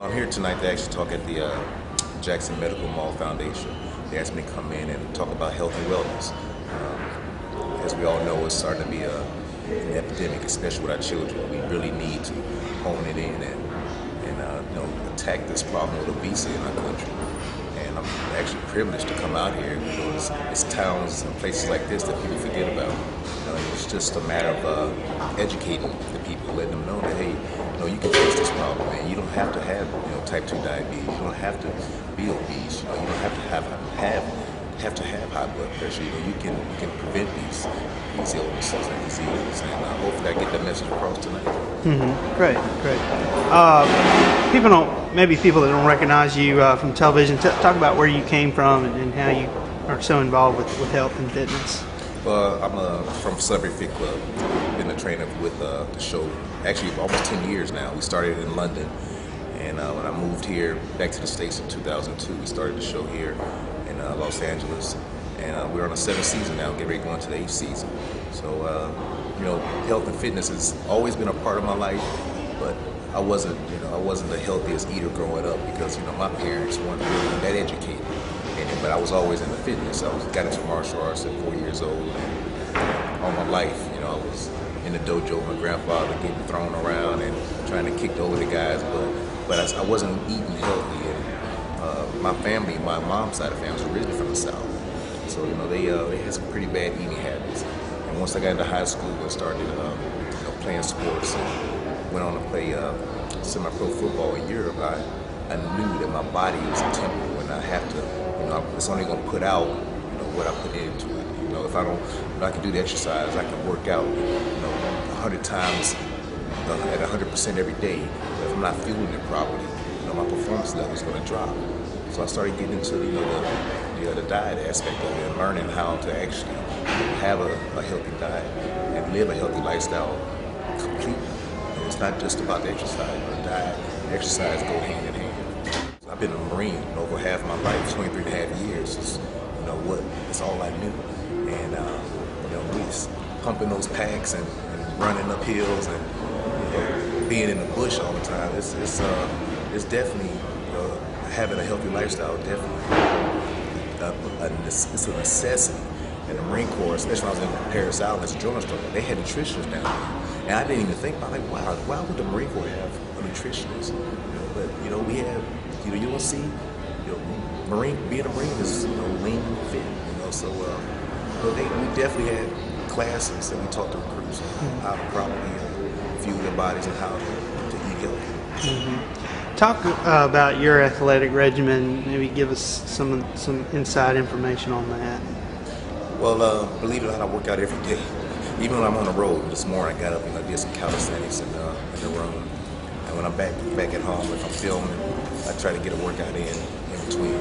I'm here tonight to actually talk at the Jackson Medical Mall Foundation. They asked me to come in and talk about health and wellness. As we all know, it's starting to be an epidemic, especially with our children. We really need to hone it in and attack this problem with obesity in our country. And I'm actually privileged to come out here. It's towns and places like this that people forget about. It's just a matter of educating the people, letting them know that, hey, you can face this problem, man. You don't have to have type 2 diabetes. You don't have to be obese. You don't have to have high blood pressure. You can prevent these illnesses and diseases. And hopefully I get that message across tonight. Great. People that don't recognize you from television, talk about where you came from and how you are so involved with health and fitness. Well, I'm from Celebrity Fit Club. Been a trainer with the show actually almost 10 years now. We started in London, and when I moved here back to the States in 2002, we started the show here in Los Angeles, and we're on the 7th season now, getting ready to go into the 8th season. So, health and fitness has always been a part of my life, but I wasn't the healthiest eater growing up because my parents weren't really that educated. But I was always into fitness. I got into martial arts at 4 years old. And all my life, I was in the dojo with my grandfather, getting thrown around and trying to kick over the guys. But I wasn't eating healthy. And my family, my mom's side of the family, was originally from the South. So they had some pretty bad eating habits. And once I got into high school and started playing sports and went on to play semi-pro football in Europe, I knew that my body was a temple and I have to. It's only going to put out, what I put into it. I can do the exercise, I can work out, 100 times at 100% every day. But if I'm not fueling it properly, my performance level is going to drop. So I started getting into the diet aspect of it and learning how to actually have a healthy diet and live a healthy lifestyle completely. It's not just about the exercise, but the diet and exercise go hand in hand. I've been a Marine over half my life, 23 and a half years. It's all I knew. And we was pumping those packs and running up hills and being in the bush all the time. It's definitely having a healthy lifestyle. Definitely, it's a necessity. And the Marine Corps, especially when I was in Paris Island as a drone instructor, they had nutritionists down there. And I didn't even think about why would the Marine Corps have a nutritionist? But we have. You don't see, being a Marine is, lean and fit, so we definitely had classes that we taught the recruits on how to properly fuel their bodies and how to eat healthy. Talk about your athletic regimen, maybe give us some inside information on that. Well, believe it or not, I work out every day. Even when I'm on the road. This morning I got up and I did some calisthenics in the room. And when I'm back at home, if I'm filming, I try to get a workout in between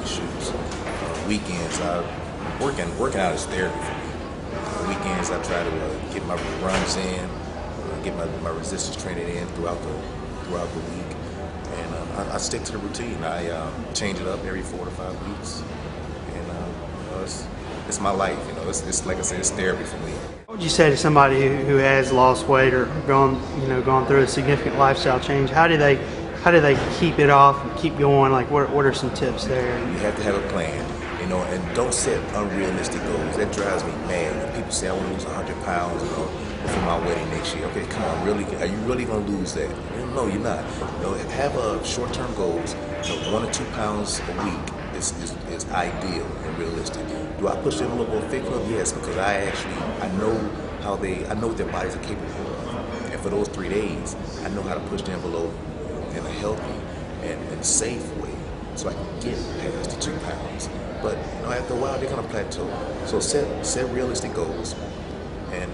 shoots. Weekends, working out is therapy for me. Weekends, I try to get my runs in, get my resistance training in throughout the week, and I stick to the routine. I change it up every 4 to 5 weeks, and it's my life. It's like I said, it's therapy for me. What would you say to somebody who has lost weight or gone through a significant lifestyle change? How do they keep it off and keep going? Like, what are some tips there? You have to have a plan, and don't set unrealistic goals. That drives me mad. When people say, I want to lose 100 pounds, for my wedding next year. Okay, come on, are you really going to lose that? No, you're not. Have short-term goals. 1 or 2 pounds a week is ideal and realistic. Do I push the envelope on Fit Club? Yes, because I know what their bodies are capable of. And for those 3 days, I know how to push the envelope in a healthy and safe way, so I can get past the 2 pounds. But after a while, they're gonna plateau. So set realistic goals, and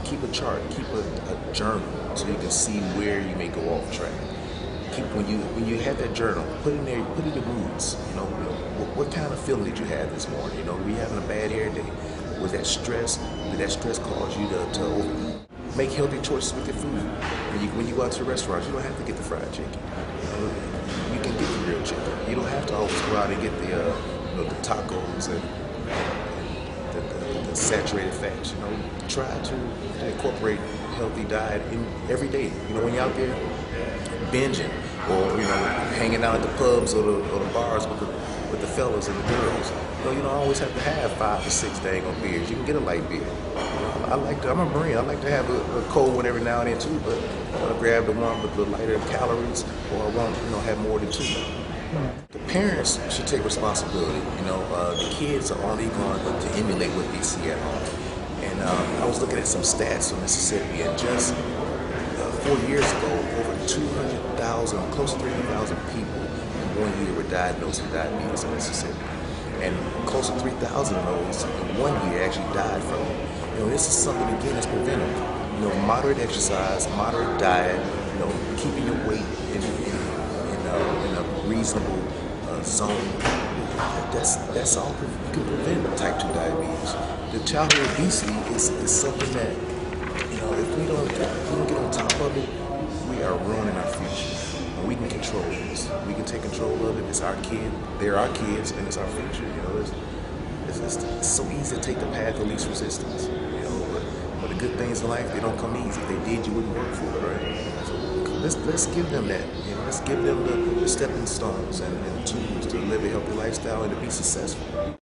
keep a chart, keep a journal, so you can see where you may go off track. When you have that journal, put in your moods. What kind of feeling did you have this morning? Were you having a bad hair day? Was that stress? Did that stress cause you to make healthy choices with your food? When you go out to the restaurants, you don't have to get the fried chicken. You can get the real chicken. You don't have to always go out and get the tacos and the saturated fats. Try to incorporate healthy diet in every day. When you're out there binging, or hanging out at the pubs or the bars with the fellas and the girls. You don't always have to have 5 or 6 dang on beers. You can get a light beer. I'm a Marine. I like to have a cold one every now and then too, but I want to grab the one with the lighter calories, or I want have more than 2. The parents should take responsibility. The kids are only going to emulate what they see at home. And I was looking at some stats on Mississippi, and just 4 years ago, over 200,000, close to 300,000 people in 1 year were diagnosed with diabetes in Mississippi. And close to 3,000 of those in 1 year actually died from it. This is something, again, that's preventable. Moderate exercise, moderate diet, keeping your weight in a reasonable zone. That's all you can prevent type 2 diabetes. The childhood obesity is something that, if we don't get on top of it, we are ruining our future. And we can control this. We can take control of it. It's our kid. They're our kids, and it's our future. It's so easy to take the path of least resistance. But the good things in life, they don't come easy. If they did, you wouldn't work for it, right? So let's give them that. Let's give them the stepping stones and tools to live a healthy lifestyle and to be successful.